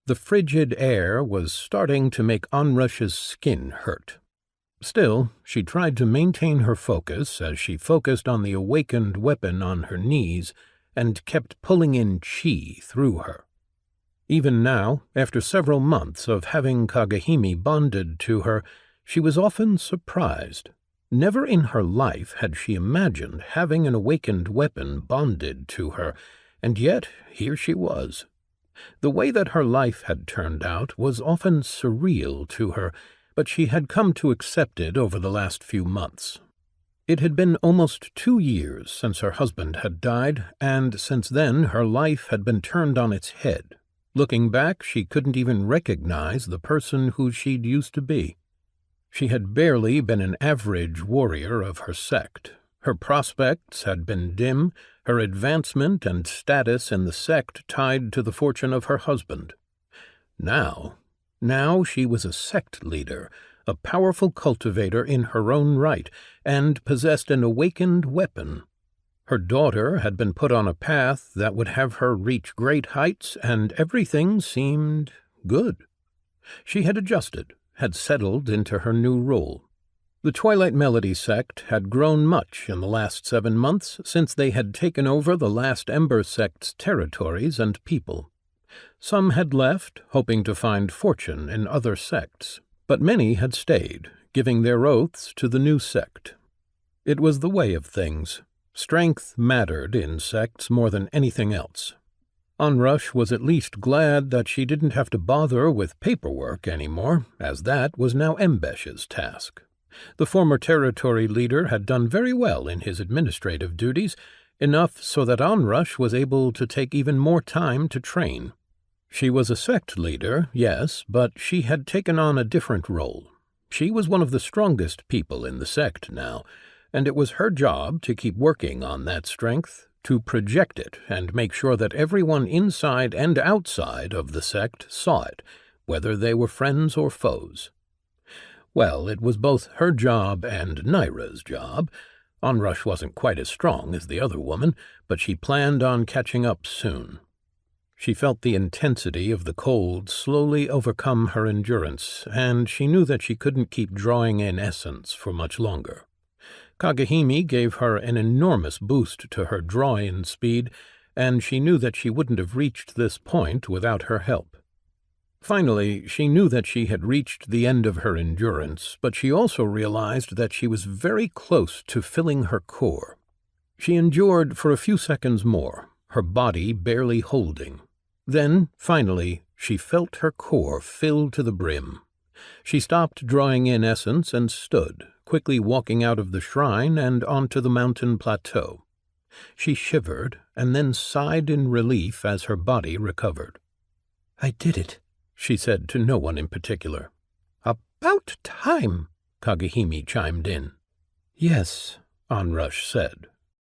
The frigid air was starting to make Onrush's skin hurt. Still, she tried to maintain her focus as she focused on the awakened weapon on her knees and kept pulling in chi through her. Even now, after several months of having Kagehime bonded to her, she was often surprised. Never in her life had she imagined having an awakened weapon bonded to her, and yet here she was. The way that her life had turned out was often surreal to her, but she had come to accept it over the last few months. It had been almost 2 years since her husband had died, and since then her life had been turned on its head. Looking back, she couldn't even recognize the person who she'd used to be. She had barely been an average warrior of her sect. Her prospects had been dim, her advancement and status in the sect tied to the fortune of her husband. Now she was a sect leader, a powerful cultivator in her own right, and possessed an awakened weapon. Her daughter had been put on a path that would have her reach great heights, and everything seemed good. She had adjusted, had settled into her new role. The Twilight Melody sect had grown much in the last 7 months since they had taken over the last Ember sect's territories and people. Some had left, hoping to find fortune in other sects, but many had stayed, giving their oaths to the new sect. It was the way of things. Strength mattered in sects more than anything else. Onrush was at least glad that she didn't have to bother with paperwork anymore, as that was now Embesh's task. The former territory leader had done very well in his administrative duties, enough so that Onrush was able to take even more time to train. She was a sect leader, yes, but she had taken on a different role. She was one of the strongest people in the sect now, and it was her job to keep working on that strength, to project it and make sure that everyone inside and outside of the sect saw it, whether they were friends or foes. Well, it was both her job and Naira's job. Onrush wasn't quite as strong as the other woman, but she planned on catching up soon. She felt the intensity of the cold slowly overcome her endurance, and she knew that she couldn't keep drawing in essence for much longer. Kagehime gave her an enormous boost to her draw-in speed, and she knew that she wouldn't have reached this point without her help. Finally, she knew that she had reached the end of her endurance, but she also realized that she was very close to filling her core. She endured for a few seconds more, her body barely holding. Then, finally, she felt her core fill to the brim. She stopped drawing in essence and stood, quickly walking out of the shrine and onto the mountain plateau. She shivered and then sighed in relief as her body recovered. "I did it," she said to no one in particular. "About time," Kagehime chimed in. "Yes," Onrush said,